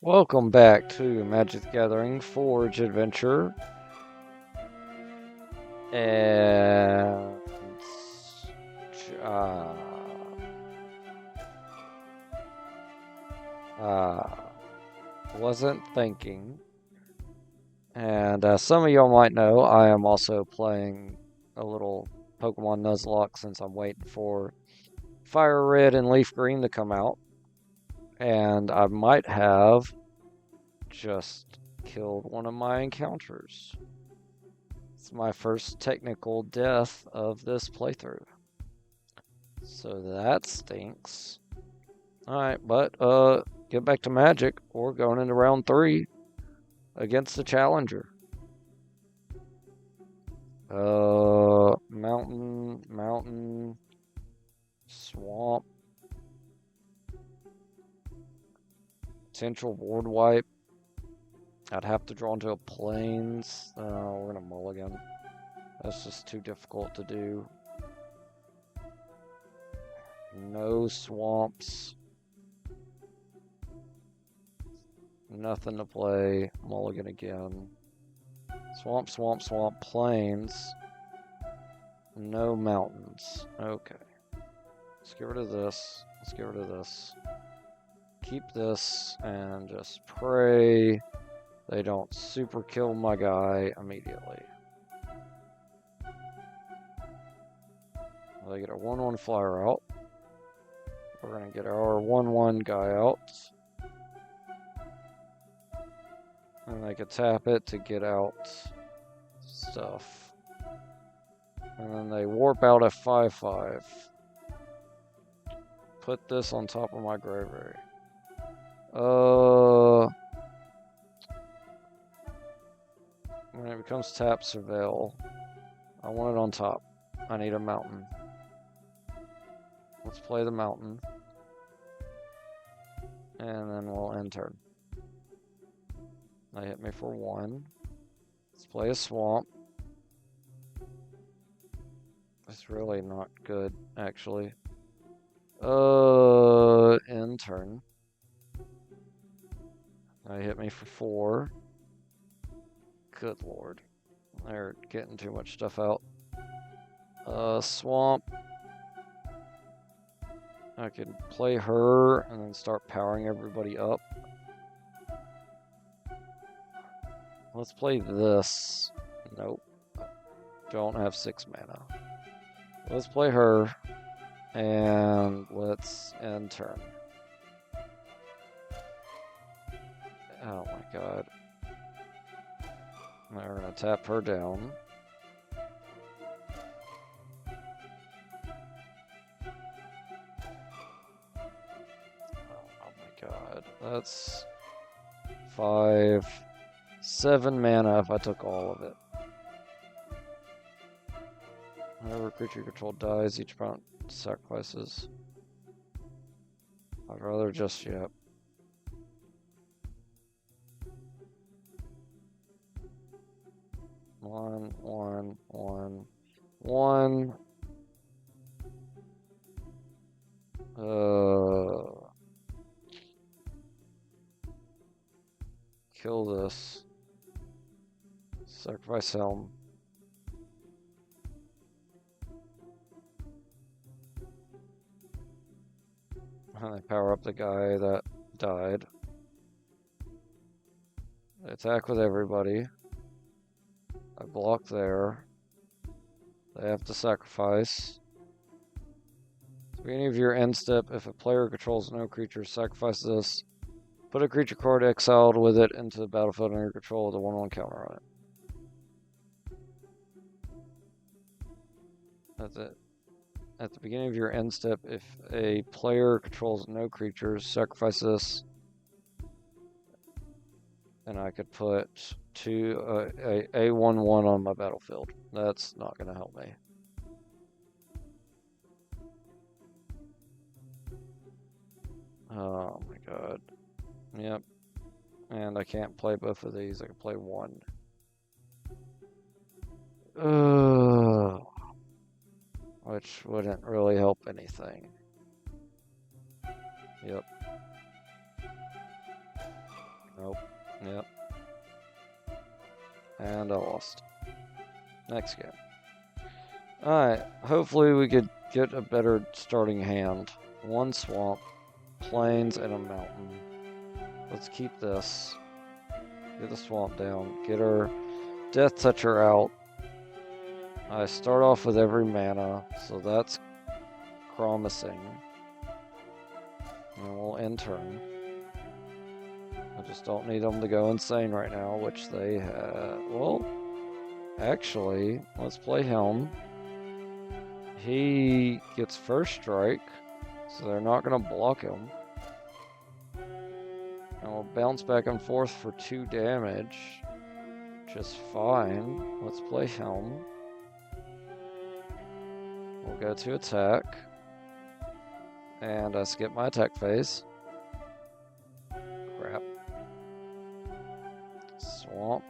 Welcome back to Magic the Gathering Forge Adventure. And uh, uh, wasn't thinking. And some of y'all might know I am also playing a little Pokemon Nuzlocke since I'm waiting for Fire Red and Leaf Green to come out. And I might have just killed one of my encounters. It's my first technical death of this playthrough. So that stinks. Alright, but get back to Magic. We're going into round 3 against the Challenger. Mountain, swamp, potential board wipe. I'd have to draw into a plains. We're gonna mulligan. That's just too difficult to do. No swamps. Nothing to play. Mulligan again. Swamp, plains. No mountains. Okay. Let's get rid of this. Let's get rid of this. Keep this and just pray they don't super kill my guy immediately. They get a 1/1 flyer out. We're going to get our 1/1 guy out. And they could tap it to get out stuff. And then they warp out a 5/5. Put this on top of my graveyard. When it becomes tap surveil, I want it on top. I need a mountain. Let's play the mountain. And then we'll end turn. They hit me for 1. Let's play a swamp. It's really not good, actually. End turn. They hit me for 4. Good lord. They're getting too much stuff out. Swamp. I could play her and then start powering everybody up. Let's play this. Nope. Don't have 6 mana. Let's play her. And let's end turn. Oh my god. Now we're going to tap her down. Oh my god. That's 7 mana if I took all of it. Whenever creature control dies, each opponent sacrifices. I'd rather just, yep. One. Kill this. Sacrifice Helm. And I power up the guy that died. They attack with everybody. I block there. They have to sacrifice. At the beginning of your end step, if a player controls no creature, sacrifice this. Put a creature card exiled with it into the battlefield under your control with a 1/1 counter on it. That's it. At the beginning of your end step, if a player controls no creatures, sacrifice this. And I could put a 1/1 on my battlefield. That's not going to help me. Oh my god. Yep. And I can't play both of these. I can play one. Which wouldn't really help anything. Yep. Yep. And I lost. Next game. Alright, hopefully we could get a better starting hand. One swamp, plains, and a mountain. Let's keep this. Get the swamp down. Get our Death Toucher out. I start off with every mana, so that's promising. And we'll end turn. I just don't need them to go insane right now, which they have. Well, actually, let's play Helm. He gets first strike, so they're not going to block him. And we'll bounce back and forth for 2 damage. Just fine. Let's play Helm. We'll go to attack. And I skip my attack phase. Crap. Swamp.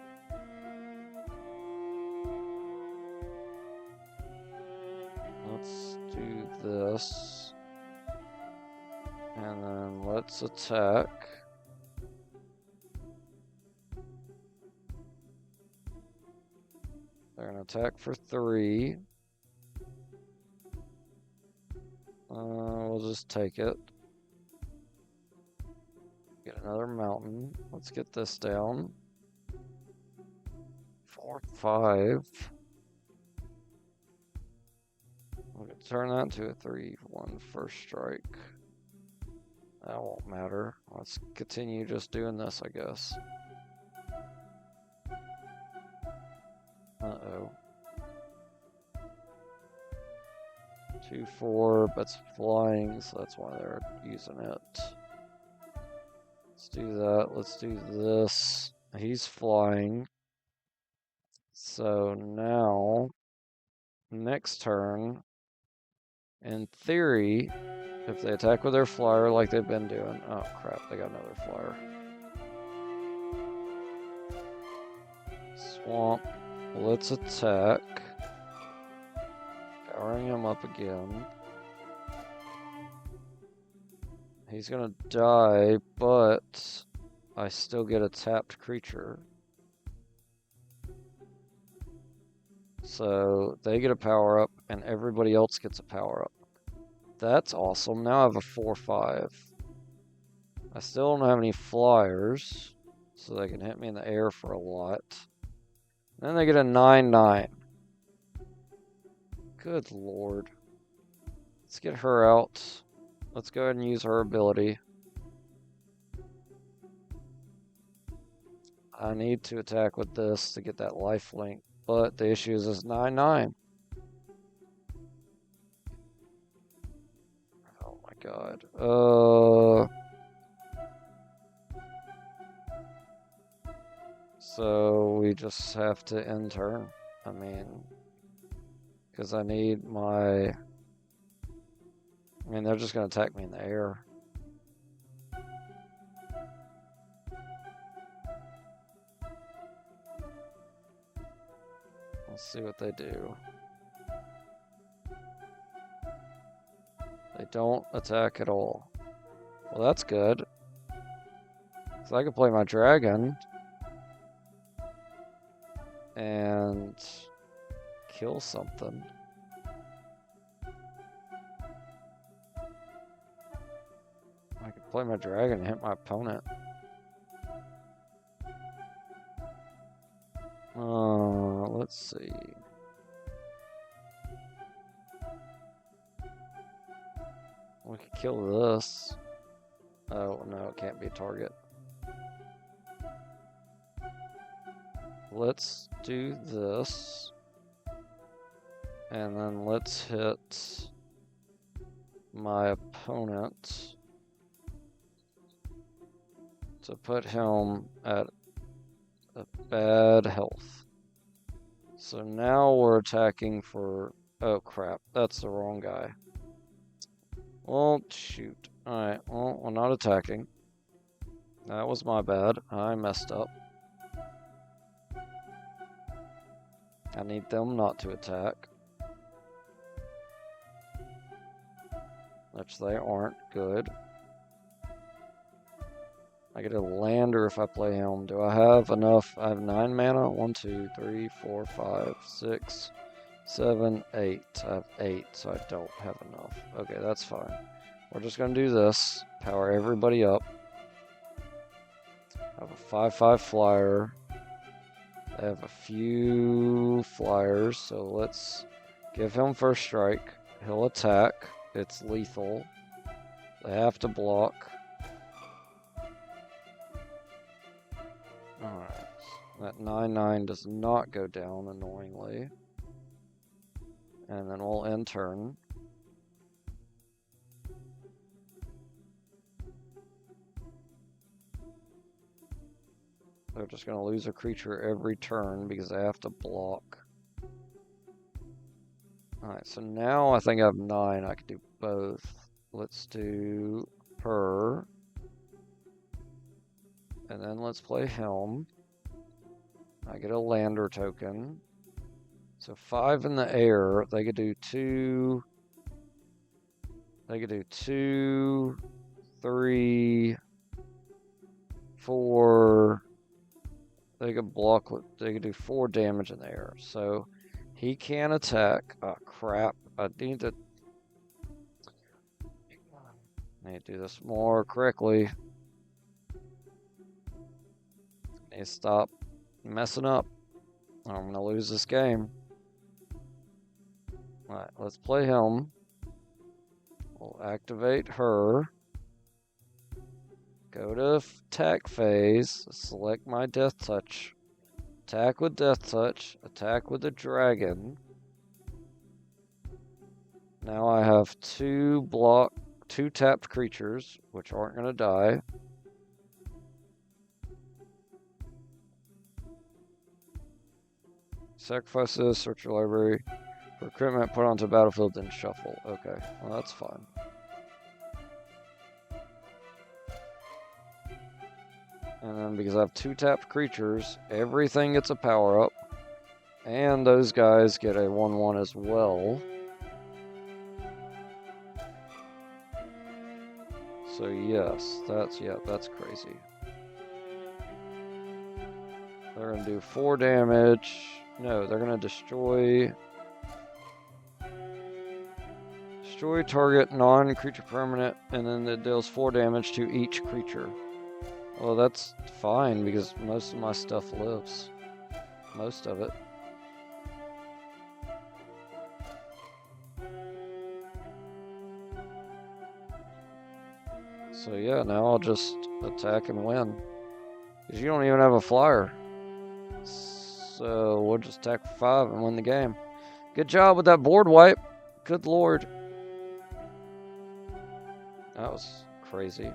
Let's do this. And then let's attack. They're going to attack for 3. We'll just take it. Get another mountain. Let's get this down. 4, 5. We're going to turn that to a 3-1 first strike. That won't matter. Let's continue just doing this, I guess. Uh-oh. 2, 4, but it's flying, so that's why they're using it. Let's do that. Let's do this. He's flying. So now, next turn, in theory, if they attack with their flyer like they've been doing... Oh, crap, they got another flyer. Swamp. Let's attack. Powering him up again. He's gonna die, but I still get a tapped creature. So they get a power up, and everybody else gets a power up. That's awesome. Now I have a 4-5. I still don't have any flyers, so they can hit me in the air for a lot. Then they get a 9-9. Good lord. Let's get her out. Let's go ahead and use her ability. I need to attack with this to get that life link, but the issue is it's 9-9. Oh my god. So we just have to end turn. I mean, because I need my... I mean, they're just going to attack me in the air. Let's see what they do. They don't attack at all. Well, that's good. So I can play my dragon. And kill something. I could play my dragon and hit my opponent. Let's see. We could kill this. Oh, no, it can't be a target. Let's do this. And then let's hit my opponent to put him at a bad health. So now we're attacking for... Oh crap, that's the wrong guy. Well, shoot. Alright, well, we're not attacking. That was my bad. I messed up. I need them not to attack. Which they aren't. Good. I get a lander if I play him. Do I have enough? I have 9 mana. 1, 2, 3, 4, 5, 6, 7, 8. I have 8, so I don't have enough. Okay, that's fine. We're just going to do this. Power everybody up. I have a 5/5 flyer. I have a few flyers, so let's give him first strike. He'll attack. It's lethal. They have to block. Alright. That 9/9 does not go down, annoyingly. And then we'll end turn. They're just going to lose a creature every turn because they have to block. Alright, so now I think I have 9. I could do both. Let's do her. And then let's play Helm. I get a lander token. So 5 in the air. They could do 2. They could do 2, 3, 4. They could block with, they could do 4 damage in the air. So he can attack. Oh crap. I need to do this more correctly. Need to stop messing up. I'm gonna lose this game. Alright, let's play him. We'll activate her. Go to attack phase, select my Death Touch. Attack with Death Touch, attack with the dragon. Now I have 2 tapped creatures, which aren't going to die. Sacrifice this, search your library. For equipment, put onto battlefield, then shuffle. Okay, well that's fine. And then because I have 2 tapped creatures, everything gets a power up. And those guys get a 1/1 as well. So yes, that's crazy. They're gonna do 4 damage. No, they're gonna destroy target non-creature permanent, and then it deals 4 damage to each creature. Well, that's fine because most of my stuff lives. Most of it. So yeah, now I'll just attack and win. Because you don't even have a flyer. So we'll just attack for 5 and win the game. Good job with that board wipe. Good lord. That was crazy.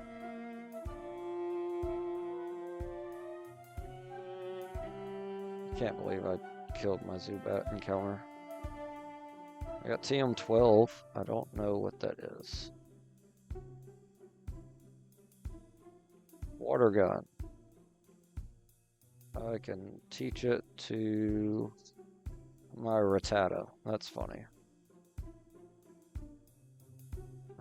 Can't believe I killed my Zubat encounter. I got TM12. I don't know what that is. Water gun. I can teach it to my Rattata. That's funny.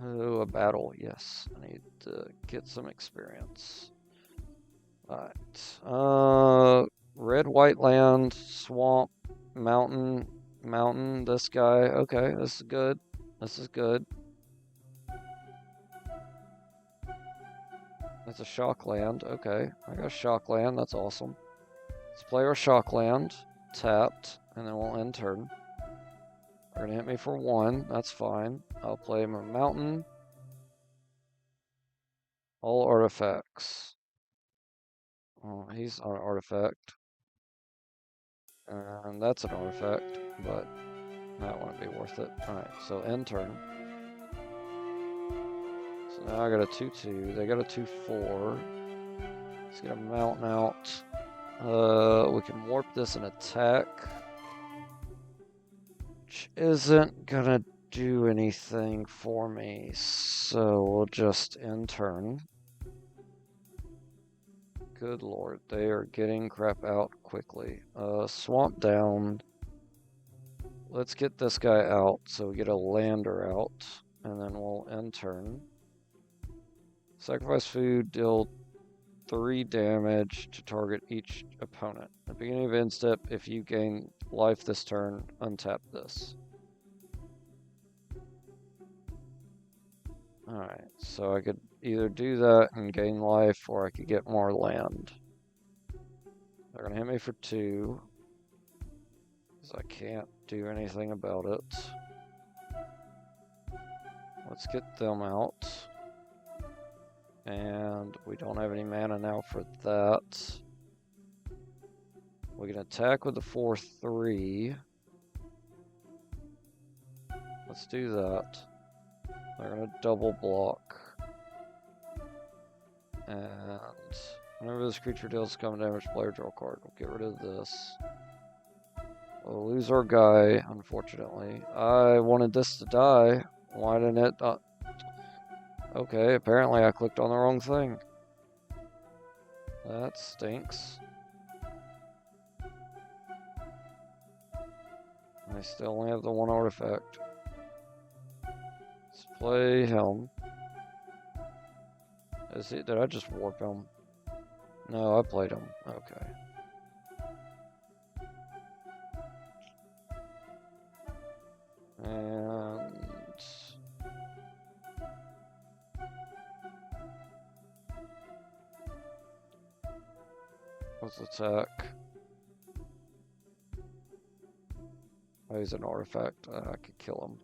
Oh, a battle. Yes, I need to get some experience. Alright. Red, white land, swamp, mountain, this guy. Okay, this is good. This is good. That's a shock land. Okay, I got a shock land. That's awesome. Let's play our shock land. Tapped, and then we'll end turn. They're gonna hit me for 1. That's fine. I'll play my mountain. All artifacts. Oh, he's an artifact. And that's an artifact, but that wouldn't be worth it. Alright, so end turn. So now I got a 2/2. They got a 2/4. Let's get a mountain out. We can warp this and attack. Which isn't gonna do anything for me. So we'll just end turn. Good lord, they are getting crap out quickly. Swamp down. Let's get this guy out so we get a lander out. And then we'll end turn. Sacrifice food, deal 3 damage to target each opponent. At the beginning of end step, if you gain life this turn, untap this. Alright, so I could either do that and gain life, or I could get more land. They're gonna hit me for 2, because I can't do anything about it. Let's get them out. And we don't have any mana now for that. We can attack with the 4/3. Let's do that. They're gonna double block. And whenever this creature deals common damage, player draw a card. We'll get rid of this. We'll lose our guy, unfortunately. I wanted this to die. Why didn't it? Okay, apparently I clicked on the wrong thing. That stinks. I still only have the 1 artifact. Let's play him. Did I just warp him? No, I played him. Okay. And let's attack. Oh, he's an artifact. I could kill him.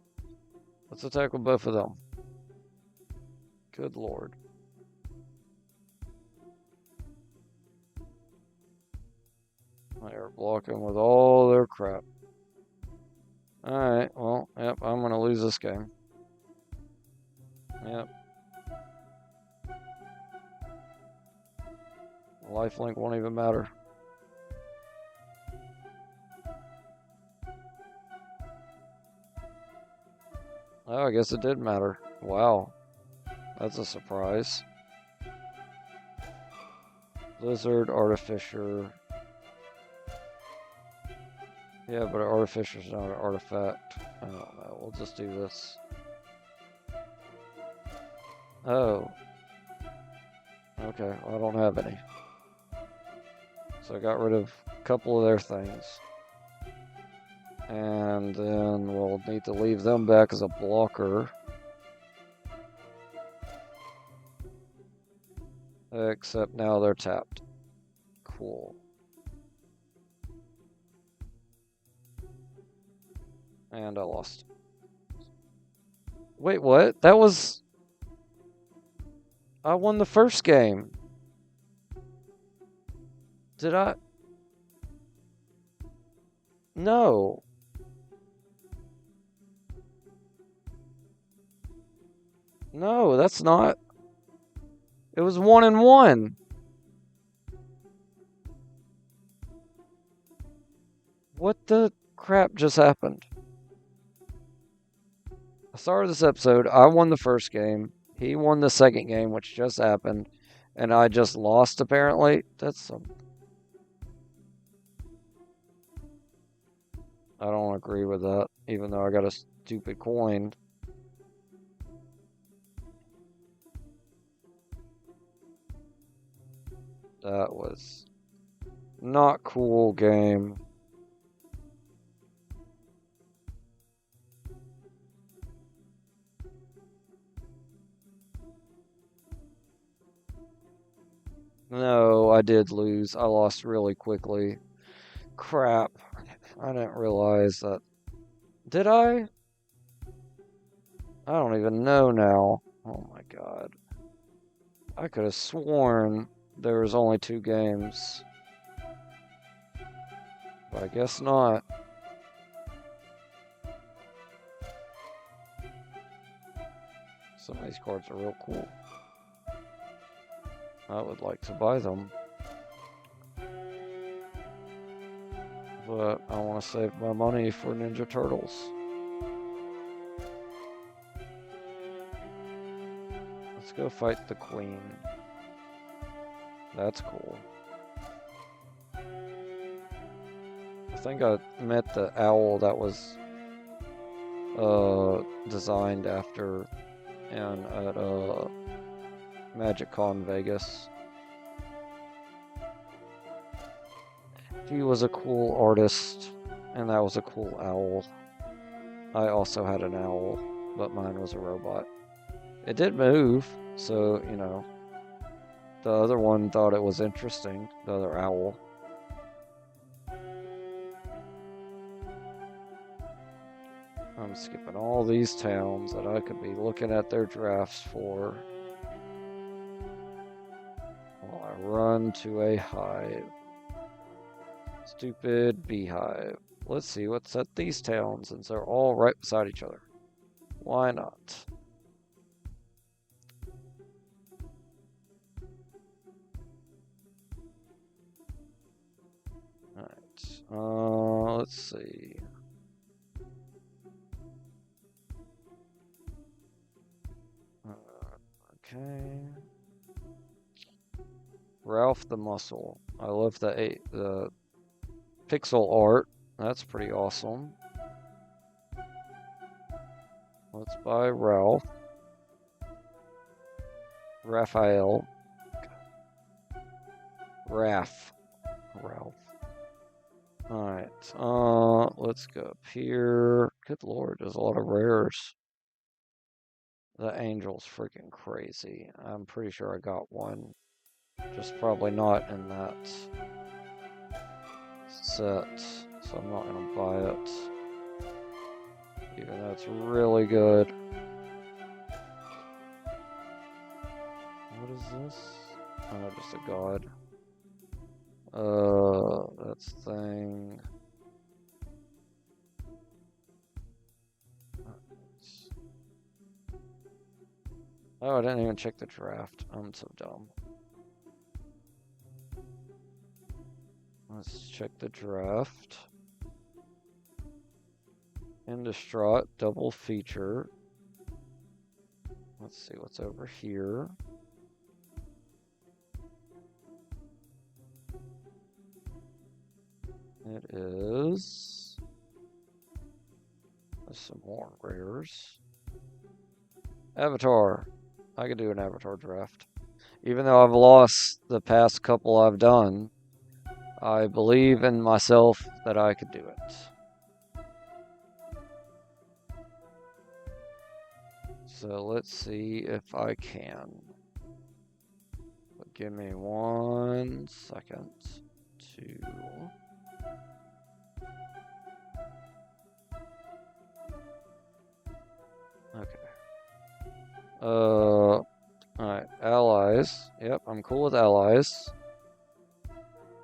Let's attack with both of them. Good lord. They are blocking with all their crap. Alright, well, yep, I'm gonna lose this game. Yep. Lifelink won't even matter. Oh, I guess it did matter. Wow. That's a surprise. Lizard, Artificer. Yeah, but an Artificer's not an artifact. I don't know. We'll just do this. Oh. Okay, well, I don't have any. So I got rid of a couple of their things. And then we'll need to leave them back as a blocker. Except now they're tapped. Cool. And I lost. Wait, what? That was... I won the first game. Did I? No. No, that's not. It was 1-1. What the crap just happened? I started this episode. I won the first game. He won the second game, which just happened. And I just lost, apparently. That's some... I don't agree with that, even though I got a stupid coin. That was not cool game. No, I did lose. I lost really quickly. Crap. I didn't realize that. Did I? I don't even know now. Oh my god. I could have sworn there was only 2 games. But I guess not. Some of these cards are real cool. I would like to buy them. But I want to save my money for Ninja Turtles. Let's go fight the Queen. That's cool. I think I met the owl that was designed after and at MagicCon Vegas. She was a cool artist, and that was a cool owl. I also had an owl, but mine was a robot. It did move, so, you know, the other one thought it was interesting, the other owl. I'm skipping all these towns that I could be looking at their drafts for while I run to a hive. Stupid beehive. Let's see what's at these towns since they're all right beside each other. Why not? Alright. Let's see. Okay. Ralph the Muscle. I love the pixel art. That's pretty awesome. Let's buy Ralph. Raphael. Ralph. Alright. Let's go up here. Good lord, there's a lot of rares. The Angel's freaking crazy. I'm pretty sure I got one. Just probably not in that set. So I'm not gonna buy it. Even though it's really good. What is this? Oh, just a god. That's thing. Oh, I didn't even check the draft. I'm so dumb. Let's check the draft. Indestruct, double feature. Let's see what's over here. It is... There's some more rares. Avatar. I could do an Avatar draft. Even though I've lost the past couple I've done, I believe in myself that I could do it. So let's see if I can. But give me 1 second to... Okay. Alright, allies. Yep, I'm cool with allies.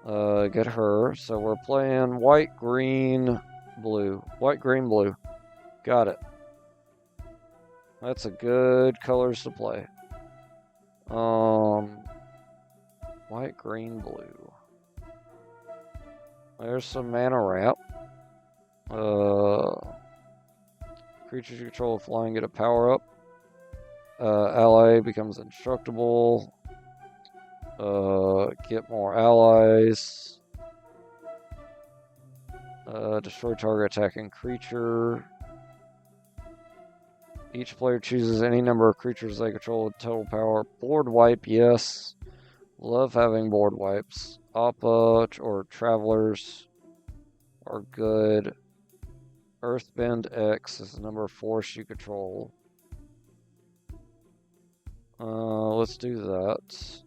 Get her. So we're playing white, green, blue. White, green, blue. Got it. That's a good colors to play. White, green, blue. There's some mana ramp. Creatures you control flying get a power up. Ally becomes indestructible. Get more allies. Destroy target attacking creature. Each player chooses any number of creatures they control with total power. Board wipe, yes. Love having board wipes. Appa or Travelers are good. Earthbend X is the number of force you control. Let's do that.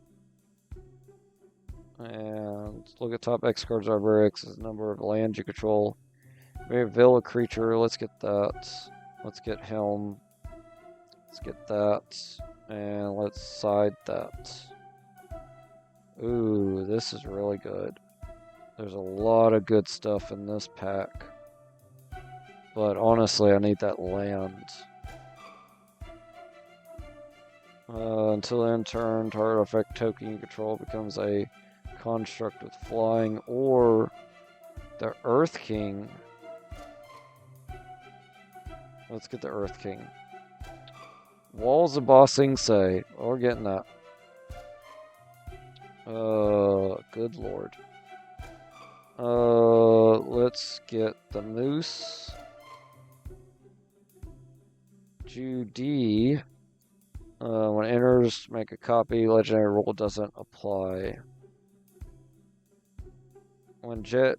And look at top X cards over X is the number of land you control. Maybe Villa creature, let's get that. Let's get Helm. Let's get that. And let's side that. Ooh, this is really good. There's a lot of good stuff in this pack. But honestly, I need that land. Until end turn, target effect token you control becomes a construct with flying, or the Earth King. Let's get the Earth King. Walls of Bossing Say. Oh, we're getting that. Good lord. Let's get the Moose. Judy. When it enters, make a copy. Legendary rule doesn't apply. When Jet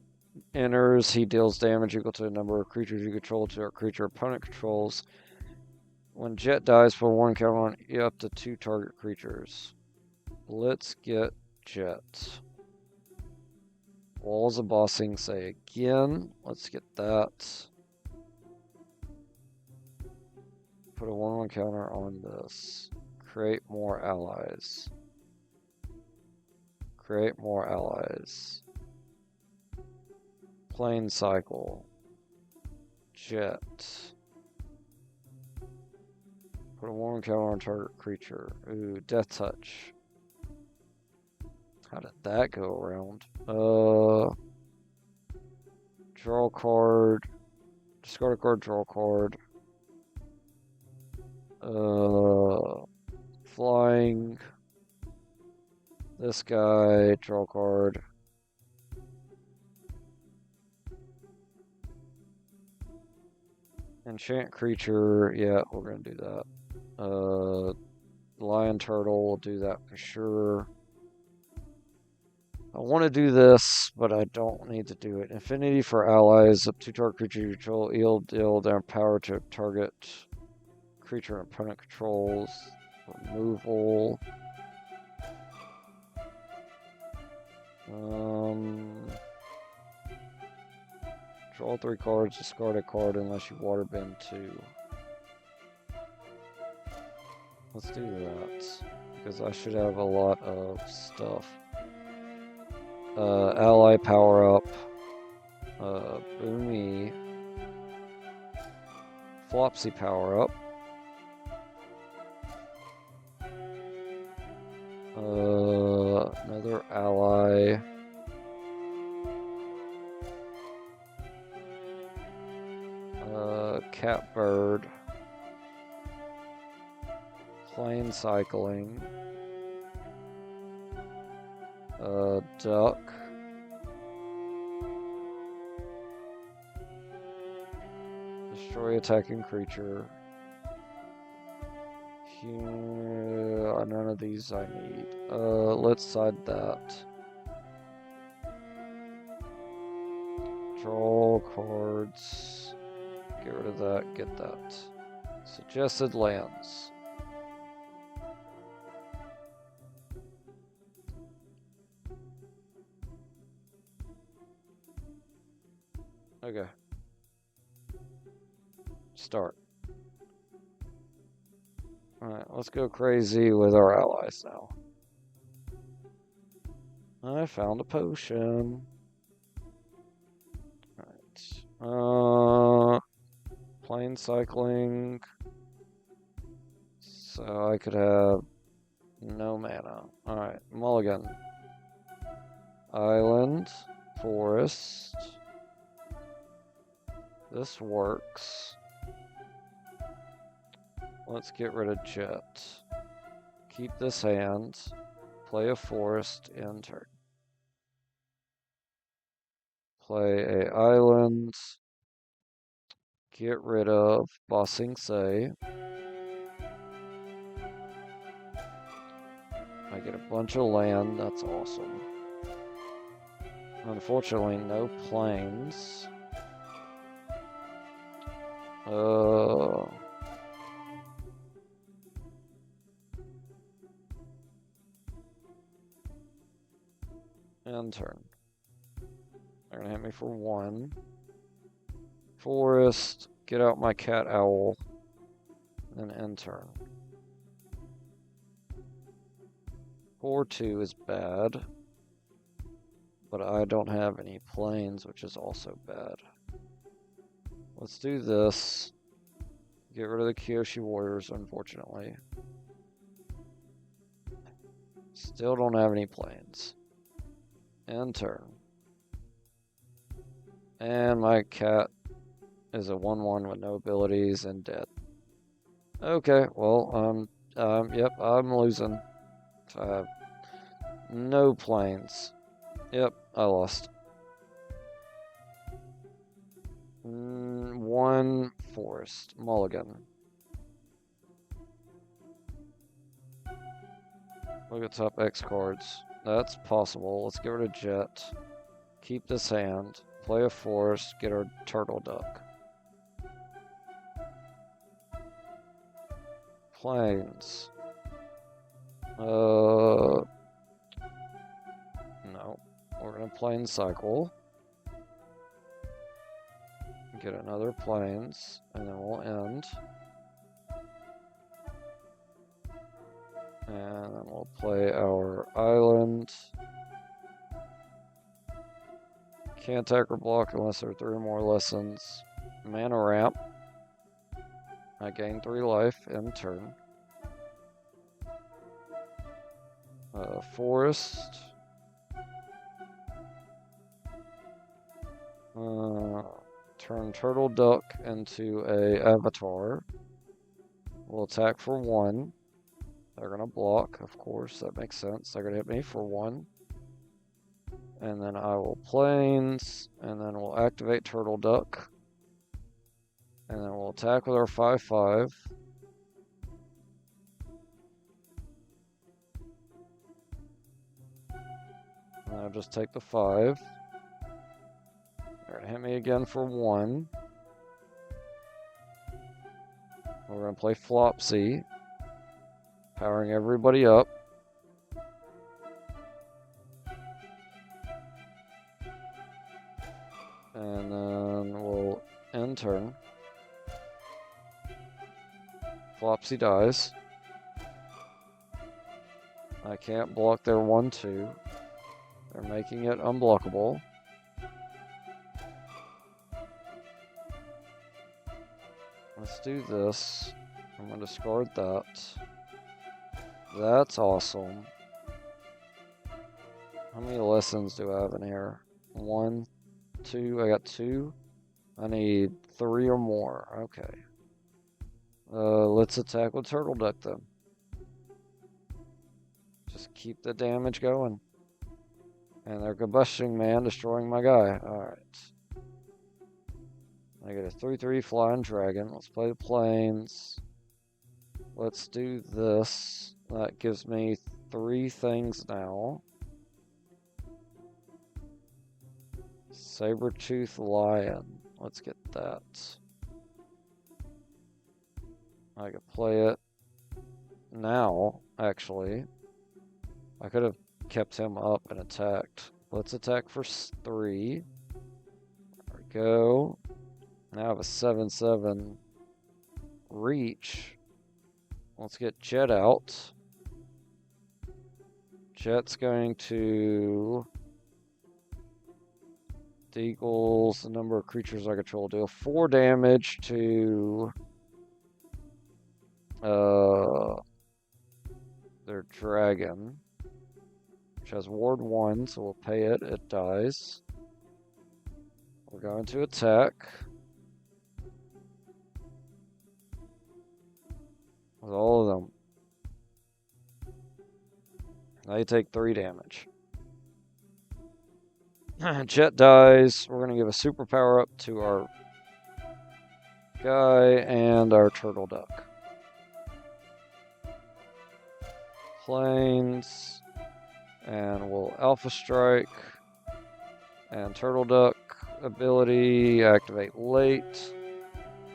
enters, he deals damage equal to the number of creatures you control to a creature opponent controls. When Jet dies, put one counter on up to 2 target creatures. Let's get Jet. Walls of Bossing Say again. Let's get that. Put a 1/1 counter on this. Create more allies. Create more allies. Plane Cycle. Jet. Put a 1/1 counter on target creature. Ooh, Death Touch. How did that go around? Draw a card. Discard a card, draw a card. Flying. This guy, draw a card. Enchant creature, yeah, we're gonna do that. Lion Turtle, we'll do that for sure. I want to do this, but I don't need to do it. Infinity for allies, up to target creature you control, deal their power to target creature and opponent controls. Removal. Draw 3 cards, discard a card unless you waterbend 2. Let's do that, because I should have a lot of stuff. Ally power up. Boomy. Flopsy power up. Another ally. Catbird. Plane cycling. Duck. Destroy attacking creature. Here, none of these I need. Let's side that. Draw cards. Get rid of that, get that. Suggested lands. Okay. Start. Alright, let's go crazy with our allies now. I found a potion. Alright. Plane cycling. So I could have no mana. Alright, mulligan. Island. Forest. This works. Let's get rid of Jet. Keep this hand. Play a forest, end turn. Play a island. Get rid of Bossing Say. I get a bunch of land, that's awesome. Unfortunately, no planes. End turn. They're gonna hit me for 1. Forest, get out my cat owl. Then end turn. 4/2 is bad. But I don't have any planes, which is also bad. Let's do this. Get rid of the Kyoshi Warriors, unfortunately. Still don't have any planes. End turn. And my cat is a 1/1 with no abilities and dead. Okay, well, yep, I'm losing. I have no planes. Yep, I lost. 1 forest. Mulligan. Look at top X cards. That's possible. Let's get rid of Jet. Keep this hand. Play a forest. Get our turtle duck. Plains. No. We're gonna plains cycle. Get another plains, and then we'll end. And then we'll play our island. Can't attack or block unless there are 3 more lessons. Mana ramp. I gain 3 life in turn. Forest. Turn turtle duck into a avatar. We'll attack for 1. They're gonna block, of course, that makes sense. They're gonna hit me for 1. And then I will plains, and then we'll activate turtle duck. And then we'll attack with our 5/5. And I'll just take the 5. They're gonna hit me again for 1. We're gonna play Flopsy, powering everybody up. And then we'll end turn. Flopsy dies. I can't block their 1/2. They're making it unblockable. Let's do this. I'm going to discard that. That's awesome. How many lessons do I have in here? 1, 2. I got 2. I need 3 or more. Okay. Let's attack with turtle duck then. Just keep the damage going. And they're combusting man, destroying my guy. Alright. I get a 3/3 flying dragon. Let's play the plains. Let's do this. That gives me 3 things now. Saber-tooth lion. Let's get that. I could play it now, actually. I could have kept him up and attacked. Let's attack for 3. There we go. Now I have a 7/7 reach. Let's get Jet out. Jet's going to equals the number of creatures I control. Deal 4 damage to their dragon, which has ward 1, so we'll pay it. It dies. We're going to attack with all of them. They take 3 damage. Jet dies. We're going to give a super power up to our guy and our turtle duck. Plains. And we'll Alpha Strike. And turtle duck ability activate late.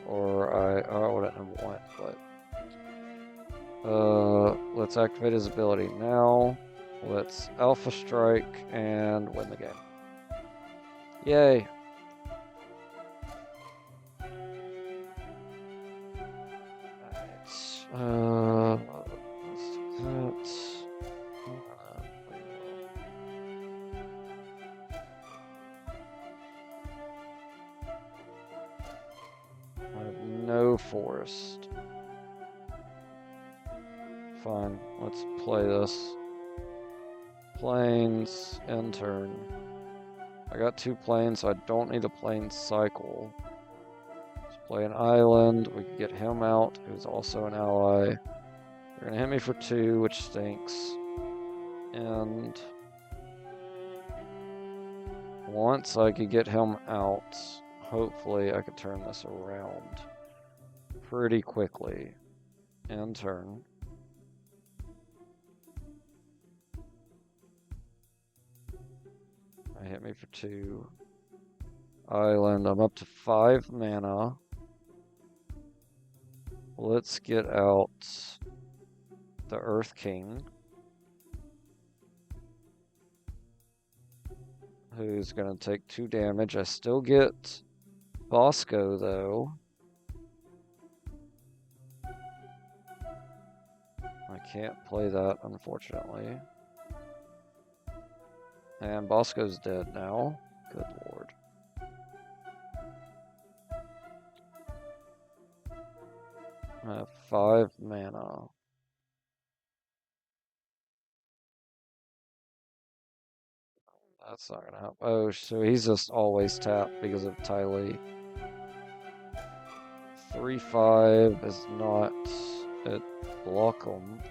Or I wouldn't want, but let's activate his ability now. Let's Alpha Strike and win the game. Yay! Alright, let's do that. I have no forest. Fine, let's play this. Plains, end turn. I got 2 plains, so I don't need a plains cycle. Let's play an island. We can get him out, who's also an ally. They're gonna hit me for 2, which stinks. And once I could get him out, hopefully I could turn this around pretty quickly. End turn. It hit me for 2. Island, I'm up to 5 mana. Let's get out the Earth King, who's going to take 2 damage. I still get Bosco, though. I can't play that, unfortunately. And Bosco's dead now. Good lord. I have 5 mana. That's not gonna help. Oh, so he's just always tapped because of Tylee. 3/5 is not it. Block him.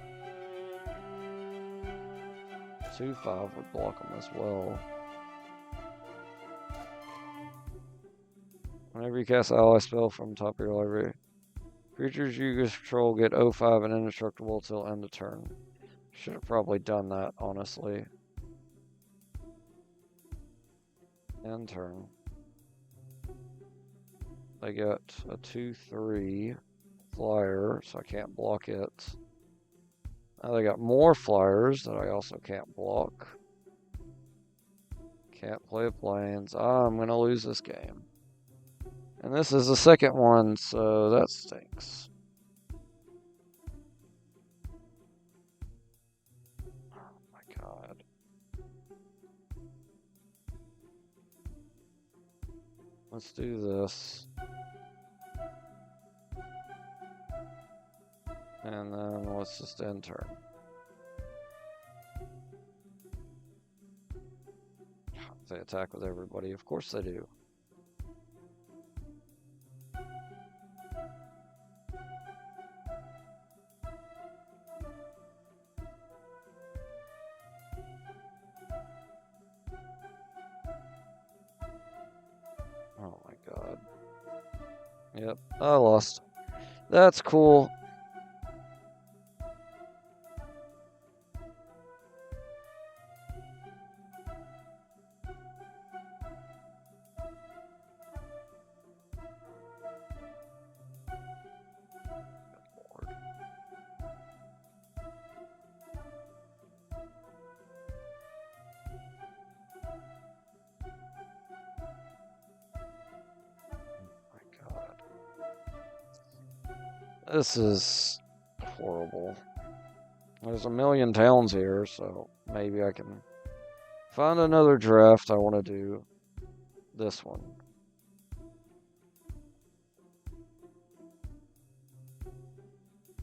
2/5 would block him as well. Whenever you cast an ally spell from top of your library, creatures you control get 0/5 and indestructible till end of turn. Should have probably done that, honestly. End turn. They get a 2/3 flyer, so I can't block it. Now they got more flyers that I also can't block. Can't play planes. I'm gonna lose this game. And this is the second one, so that stinks. Oh my god. Let's do this. And then let's just end turn. They attack with everybody. Of course they do. Oh my god. Yep, I lost. That's cool. This is horrible. There's a million towns here, so maybe I can find another draft. I want to do this one.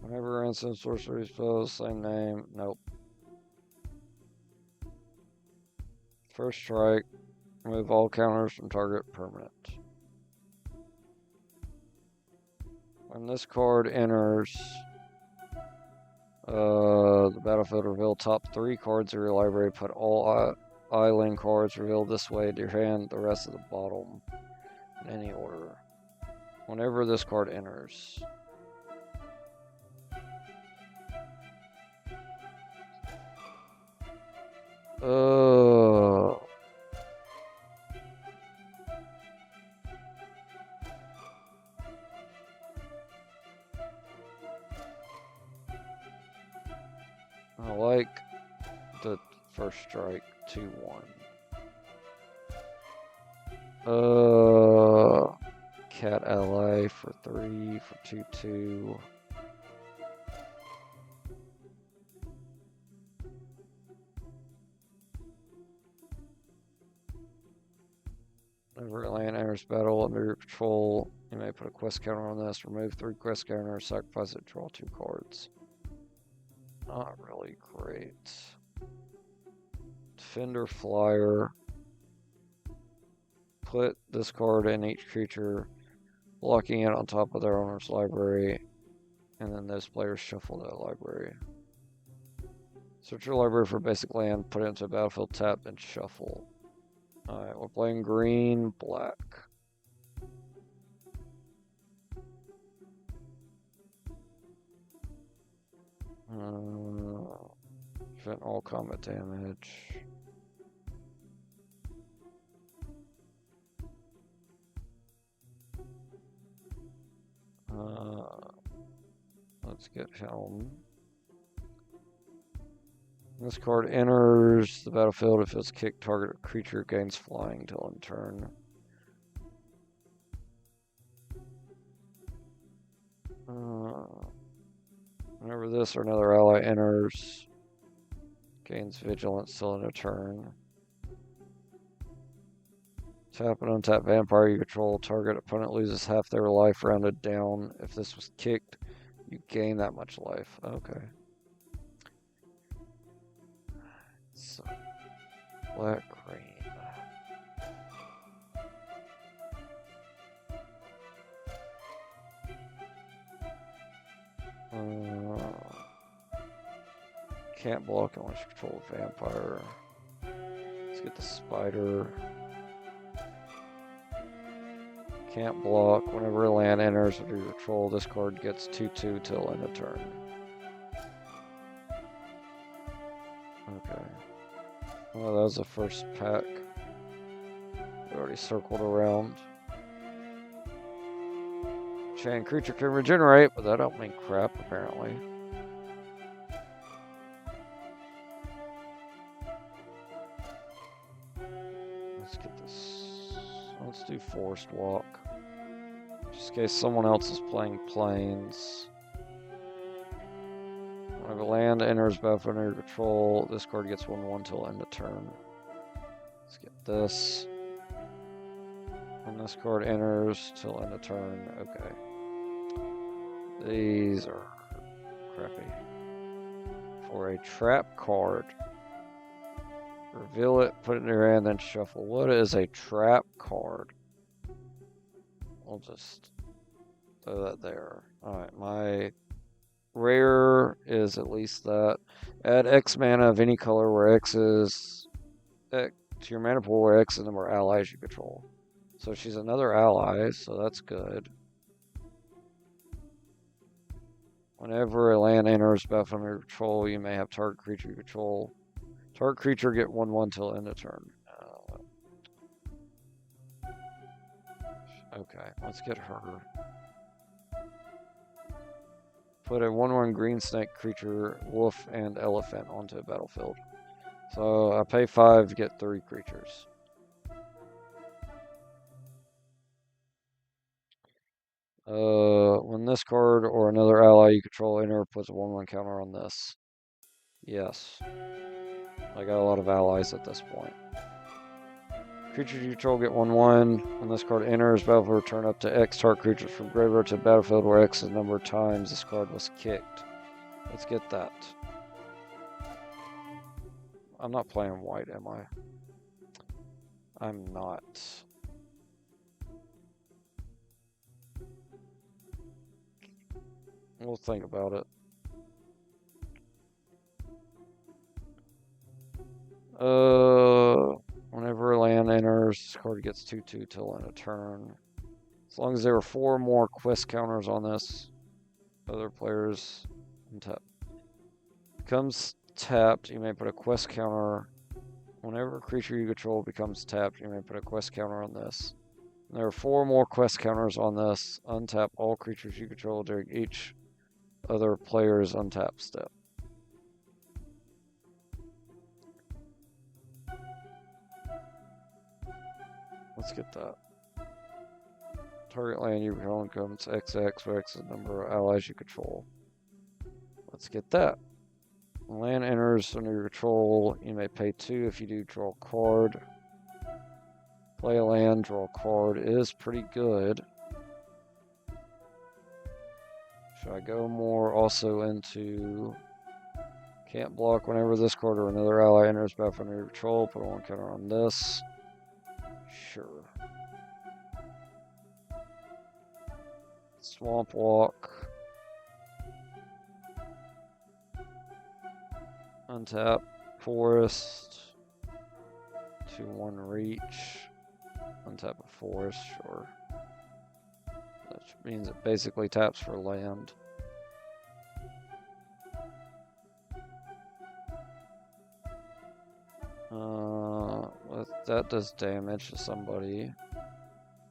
Whenever instant sorcery spells, same name. Nope. First strike. Remove all counters from target permanent. When this card enters the battlefield, reveal top 3 cards of your library. Put all island cards revealed this way to your hand, the rest of the bottom in any order. Whenever this card enters. I like the first strike 2/1. Cat LA for 3 for 2/2. Whenever a land enters battle under your control, you may put a quest counter on this. Remove 3 quest counters, sacrifice it, draw 2 cards. Not really great. Defender Flyer. Put this card in each creature, blocking it on top of their owner's library, and then those players shuffle that library. Search your library for basic land, put it into a battlefield, tap, and shuffle. Alright, we're playing green, black. Prevent all combat damage. Let's get Helm. This card enters the battlefield if it's kicked. Target creature gains flying till end turn. Whenever this or another ally enters, gains vigilance till end of turn. Tap and untap vampire you control. Target opponent loses half their life rounded down. If this was kicked, you gain that much life. Okay. So, black, green. Can't block unless you control a vampire. Let's get the spider. Can't block. Whenever a land enters under your control, this card gets 2/2 till end of turn. Okay. Well, that was the first pack. We already circled around. Chain creature can regenerate, but that don't mean crap, apparently. Let's get this. Let's do Forest Walk. Just in case someone else is playing Plains. Whenever land enters battlefield under your control, this card gets 1/1 till end of turn. Let's get this. When this card enters till end of turn, okay. These are crappy. For a trap card, reveal it, put it in your hand, then shuffle. What is a trap card? I'll just throw that there. Alright, my rare is at least that. Add X mana of any color where X is to your mana pool where X is the number of allies you control. So she's another ally, so that's good. Whenever a land enters battlefield under your control, you may have target creature you control. Target creature get 1/1 till end of turn. Okay, let's get her. Put a 1/1 green snake creature, wolf, and elephant onto a battlefield. So I pay 5 to get 3 creatures. When this card or another ally you control enter, puts a 1/1 counter on this. Yes. I got a lot of allies at this point. Creatures you control get 1/1. When this card enters, battlefield return up to X target creatures from graveyard to battlefield where X is the number of times this card was kicked. Let's get that. I'm not playing white, am I? I'm not. We'll think about it. Whenever a land enters, this card gets 2/2 till end of turn. As long as there are 4 more quest counters on this, other players untap. Becomes tapped, you may put a quest counter. Whenever a creature you control becomes tapped, you may put a quest counter on this. And there are 4 more quest counters on this. Untap all creatures you control during each other player's untap step. Let's get that. Target land you control becomes XX, where X is the number of allies you control. Let's get that. When land enters under your control, you may pay 2 if you do draw a card. Play a land, draw a card is pretty good. Should I go more also into can't block whenever this card or another ally enters battlefield under your control? Put a 1 counter on this. Sure. Swamp Walk. Untap Forest. 2/1 reach. Untap a forest, sure. That means it basically taps for land. That does damage to somebody.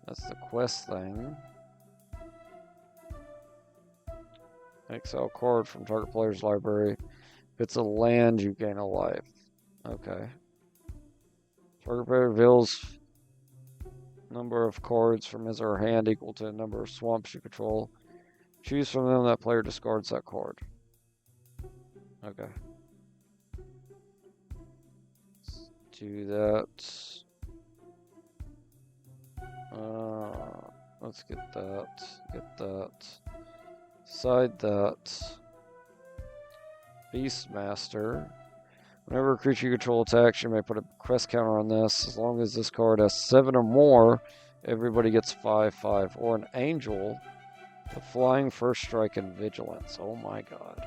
That's the quest thing. Exile card from target player's library. If it's a land, you gain a life. Okay. Target player reveals number of cards from his or her hand equal to the number of swamps you control. Choose from them, that player discards that card. Okay. Let's do that. Let's get that. Get that. Side that. Beastmaster. Whenever a creature you control attacks, you may put a crest counter on this. As long as this card has 7 or more, everybody gets 5/5. Or an angel with flying, first strike, and vigilance. Oh my god.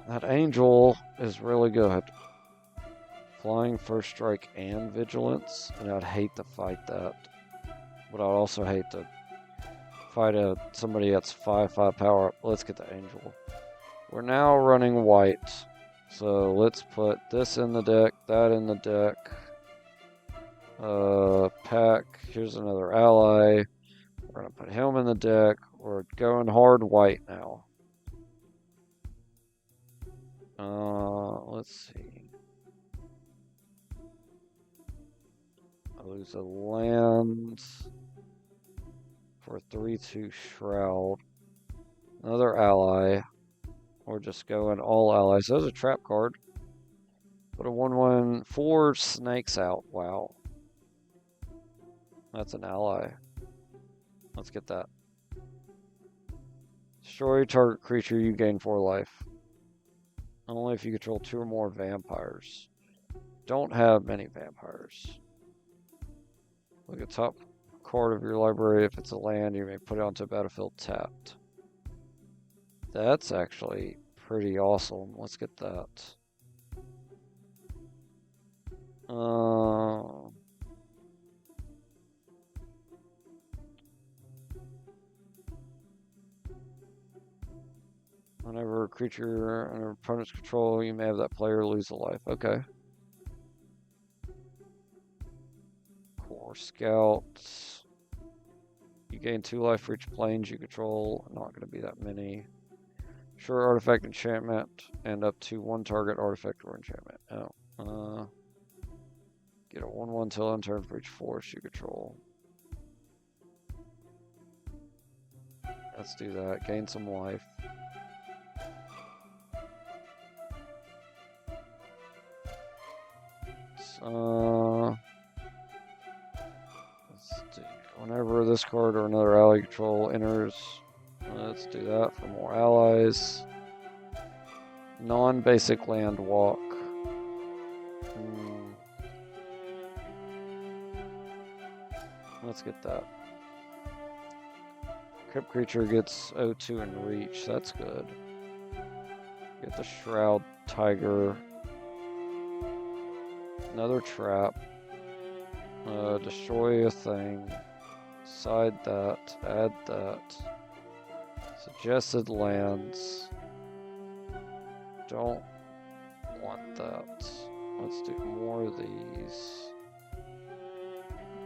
That angel is really good. Flying, first strike, and vigilance. And I'd hate to fight that. But I'd also hate to fight somebody that's 5/5 power up. Let's get the angel. We're now running white. So let's put this in the deck, that in the deck. Pack, here's another ally. We're gonna put him in the deck. We're going hard white now. Let's see. I lose a land for 3/2 Shroud. Another ally. We're just going all allies. There's a trap card. Put a 1/1, 4 snakes out. Wow. That's an ally. Let's get that. Destroy target creature, you gain 4 life. Only if you control 2 or more vampires. Don't have many vampires. Look at top card of your library. If it's a land, you may put it onto a battlefield tapped. That's actually pretty awesome. Let's get that. Whenever a creature under opponent's control, you may have that player lose a life. Okay. Core Scouts. You gain 2 life for each planes you control. Not going to be that many. Sure artifact enchantment. And up to 1 target artifact or enchantment. Oh. Get a 1/1 till end turn for each force you control. Let's do that. Gain some life. Let's do. Whenever this card or another ally control enters, let's do that for more allies. Non-basic land walk. Let's get that. Crypt creature gets 0/2 and reach. That's good. Get the Shroud Tiger. Another trap. Destroy a thing. Side that. Add that. Suggested lands. Don't want that. Let's do more of these.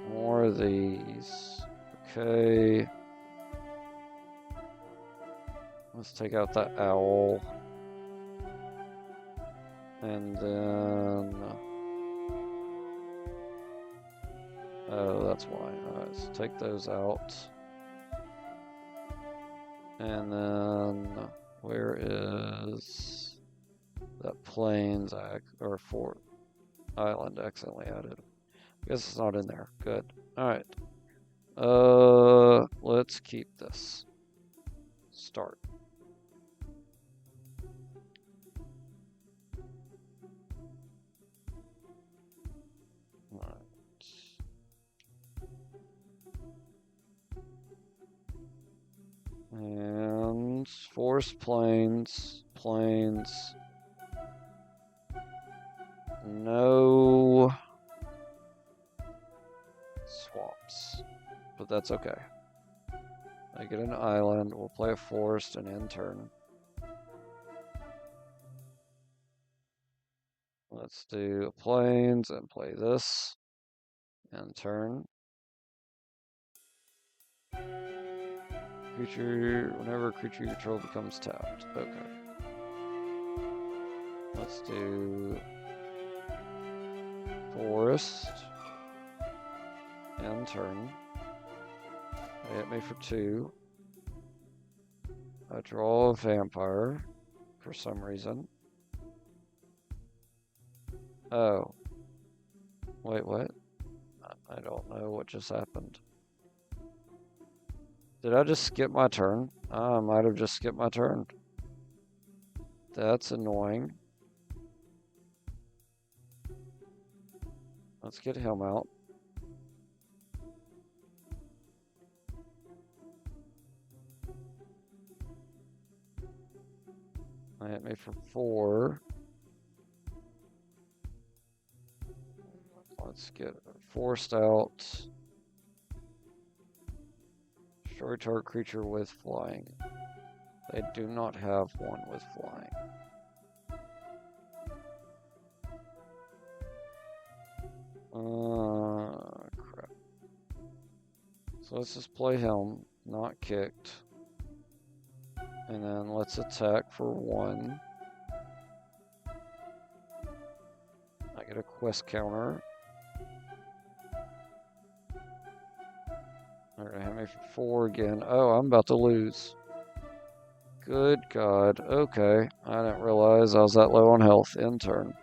More of these. Okay. Let's take out that owl. And then... Oh, that's why. Alright, so take those out. And then... Where is... that plains or fort island accidentally added? I guess it's not in there. Good. Alright. Let's keep this. Start. Alright. And forest plains. No swamps. But that's okay. I get an island, we'll play a forest and end turn. Let's do plains and play this. End turn. whenever a creature you control becomes tapped. Okay. Let's do forest. End turn. They hit me for 2. I draw a vampire for some reason. Oh. Wait, what? I don't know what just happened. Did I just skip my turn? I might have just skipped my turn. That's annoying. Let's get him out. They hit me for 4. Let's get forced out. Destroy target creature with flying. They do not have one with flying. Crap. So let's just play him, not kicked. And then let's attack for 1. I get a quest counter. They're gonna hit me for 4 again. Oh, I'm about to lose. Good God. Okay. I didn't realize I was that low on health. End turn.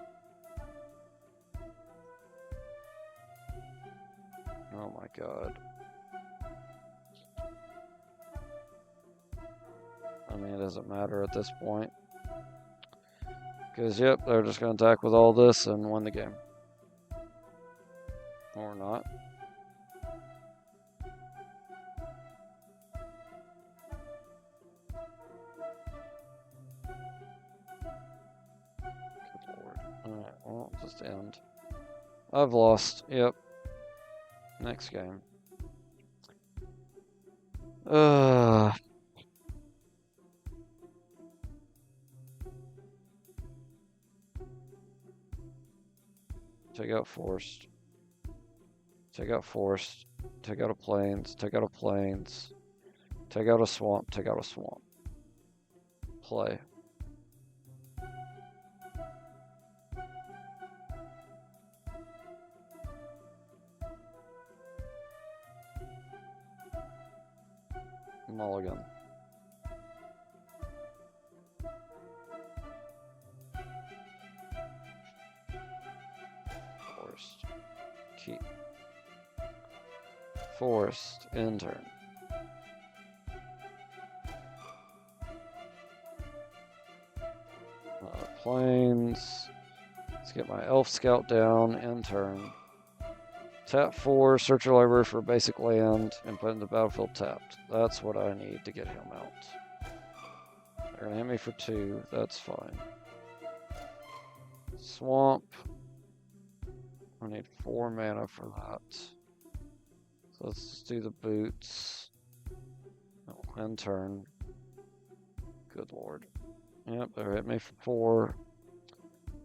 Oh my God. I mean, it doesn't matter at this point. Because, yep, they're just going to attack with all this and win the game. Or not. Good Lord. Alright, well, just end. I've lost. Yep. Next game. Take out forced. Take out forced. Take out a plains. Take out a plains. Take out a swamp. Take out a swamp. Play. Mulligan. Forced. Keep. Forced. End turn. Plains. Let's get my elf scout down. End turn. Tap 4, search your library for a basic land, and put in the battlefield tapped. That's what I need to get him out. They're gonna hit me for 2. That's fine. Swamp. I need 4 mana for that. So let's just do the boots. Oh, end turn. Good Lord. Yep, they're hit me for 4.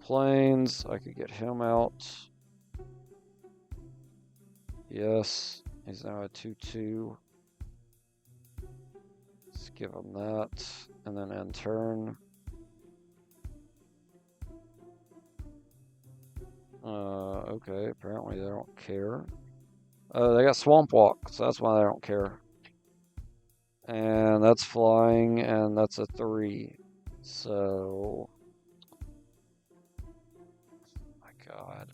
Plains. I could get him out. Yes, he's now at 2/2. Let's give him that, and then end turn. Okay, apparently they don't care. They got Swamp Walk, so that's why they don't care. And that's flying, and that's a 3. So, my God.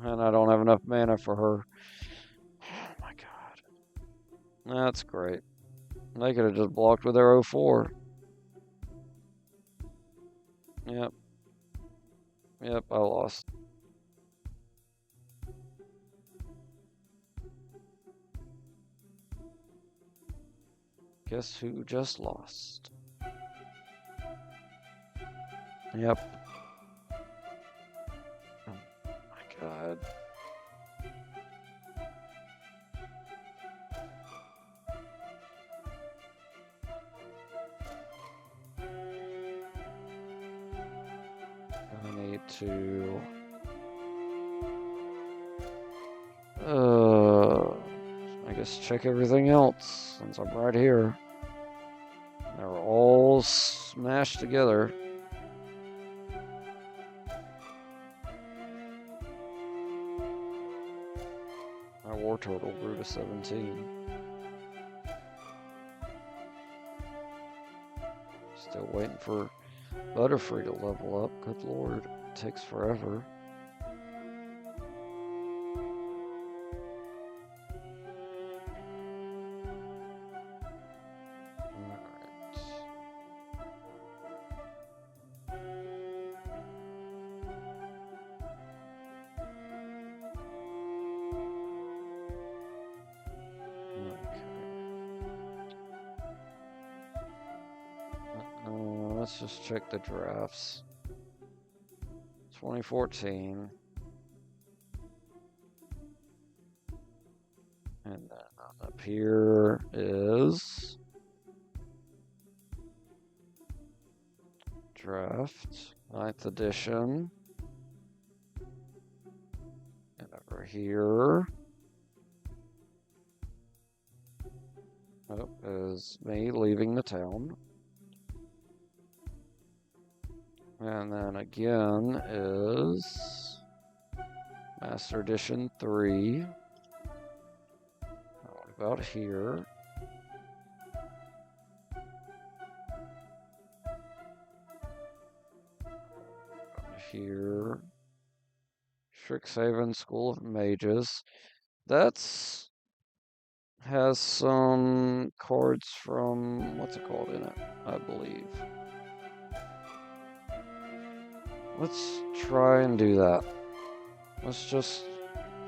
And I don't have enough mana for her. Oh my God. That's great. They could have just blocked with their 0/4. Yep. Yep, I lost. Guess who just lost? Yep. Oh my God. I need to I guess check everything else since I'm right here. They're all smashed together. My war total grew to 17. Still waiting for Butterfree to level up. Good lord, it takes forever. Alright. 'Kay. Let's just check the drafts. 2014. And then up here is draft, 9th edition. And over here is me leaving the town. And then again is Master Edition 3. What about here? Here. Strixhaven School of Mages. That's has some cards from, what's it called in it, I believe. Let's try and do that. Let's just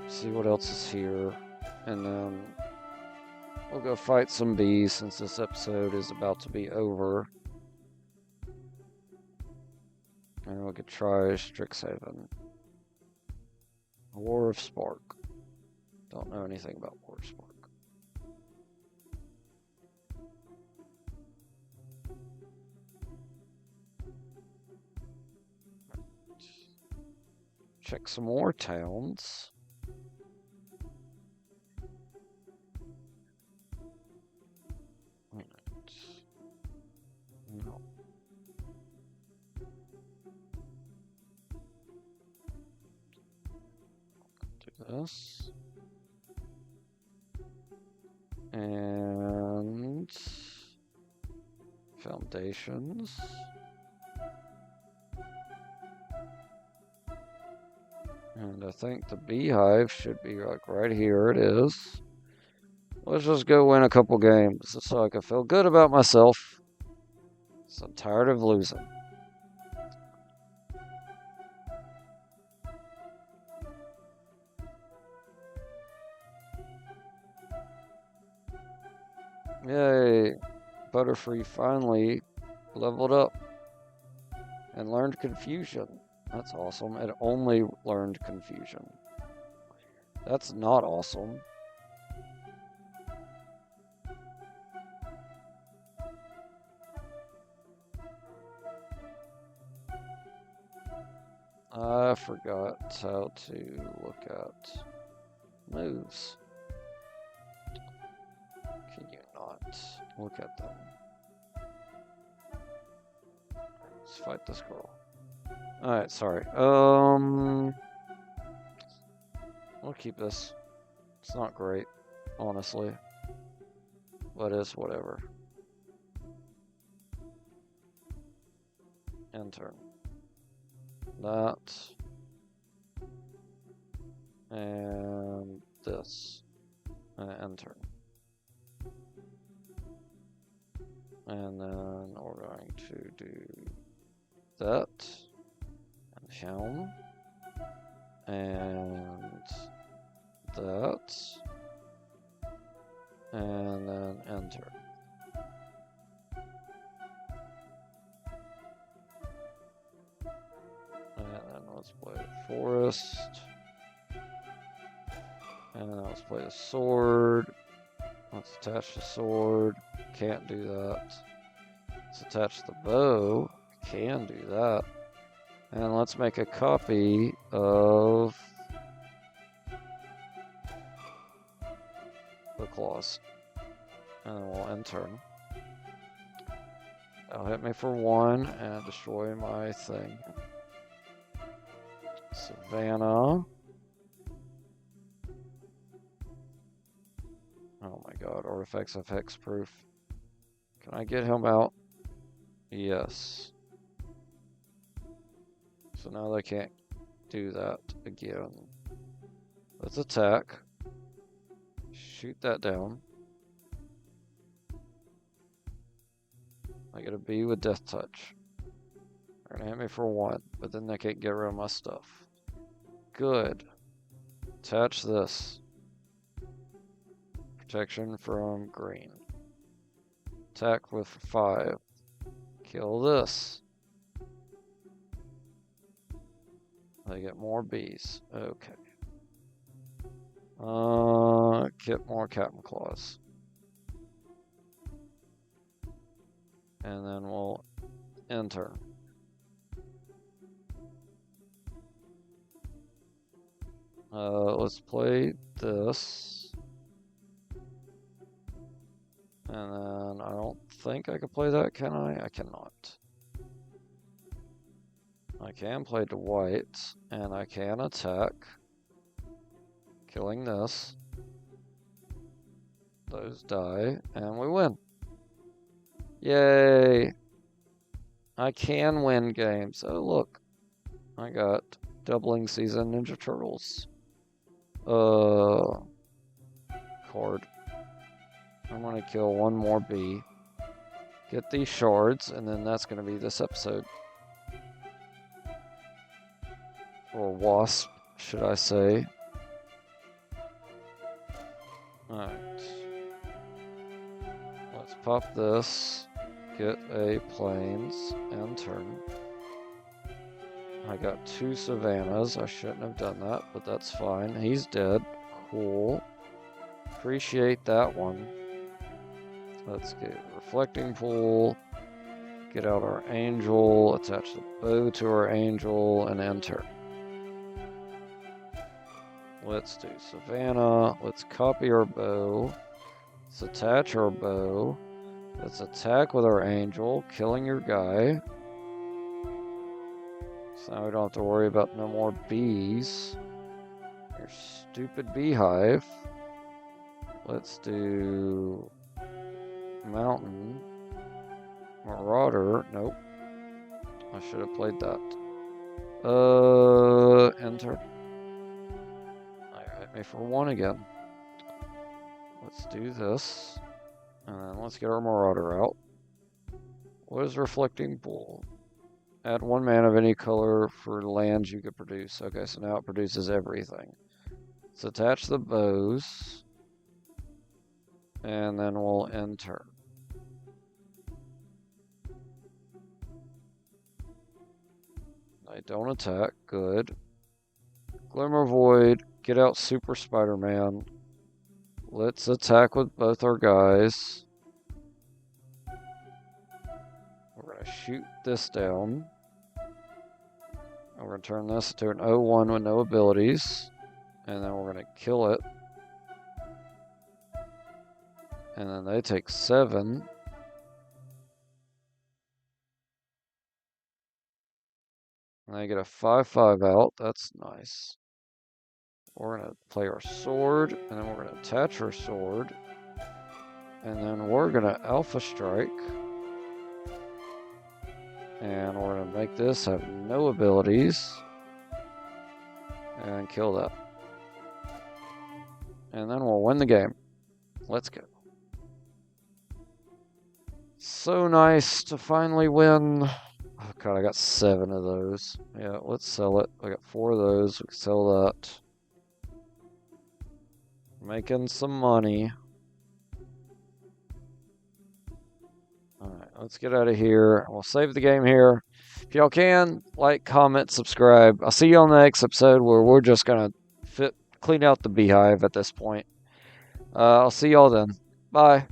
see what else is here, and then we'll go fight some bees since this episode is about to be over. And we could try Strixhaven. War of Spark. Don't know anything about War of Spark. Check some more towns. No. Do this. And foundations. And I think the beehive should be like right here. It is. Let's just go win a couple games so I can feel good about myself. So I'm tired of losing. Yay. Butterfree finally leveled up and learned Confusion. That's awesome. It only learned Confusion. That's not awesome. I forgot how to look at moves. Can you not look at them? Let's fight this girl. Alright, sorry. We'll keep this. It's not great, honestly. But it's whatever. End turn. That. And this. End turn. And then we're going to do that. And helm. And that. And then enter. And then let's play the forest. And then let's play the sword. Let's attach the sword. Can't do that. Let's attach the bow. Can do that. And let's make a copy of the claws. And then we'll end turn. That'll hit me for 1 and destroy my thing. Savannah. Oh my god, artifacts have hexproof. Can I get him out? Yes. So now they can't do that again. Let's attack. Shoot that down. I get a B with Death Touch. They're gonna hit me for 1, but then they can't get rid of my stuff. Good. Attach this. Protection from green. Attack with 5. Kill this. They get more bees. Okay. Get more Captain Claws. And then we'll enter. Let's play this. And then I don't think I can play that, can I? I cannot. I can play the white, and I can attack. Killing this. Those die, and we win. Yay! I can win games. Oh, look. I got doubling season Ninja Turtles. Card. I'm gonna kill one more bee. Get these shards, and then that's gonna be this episode. Or wasp, should I say. Alright. Let's pop this. Get a plains and turn. I got 2 savannas. I shouldn't have done that, but that's fine. He's dead. Cool. Appreciate that one. Let's get reflecting pool. Get out our angel. Attach the bow to our angel and enter. Let's do Savannah. Let's copy our bow. Let's attach our bow. Let's attack with our angel, killing your guy. So now we don't have to worry about no more bees. Your stupid beehive. Let's do mountain. Marauder. Nope. I should have played that. Enter. Hit me for 1 again. Let's do this. And then let's get our Marauder out. What is Reflecting Pool? Add 1 mana of any color for lands you could produce. Okay, so now it produces everything. Let's attach the bows. And then we'll enter. I don't attack. Good. Glimmer Void. Get out Super Spider-Man. Let's attack with both our guys. We're going to shoot this down. We're going to turn this to an 0-1 with no abilities. And then we're going to kill it. And then they take 7. And they get a 5-5 out. That's nice. We're going to play our sword, and then we're going to attach our sword. And then we're going to Alpha Strike. And we're going to make this have no abilities. And kill that. And then we'll win the game. Let's go. So nice to finally win. Oh god, I got 7 of those. Yeah, let's sell it. I got 4 of those. We can sell that. Making some money. Alright, let's get out of here. We'll save the game here. If y'all can, like, comment, subscribe. I'll see you on the next episode where we're just going to clean out the beehive at this point. I'll see y'all then. Bye.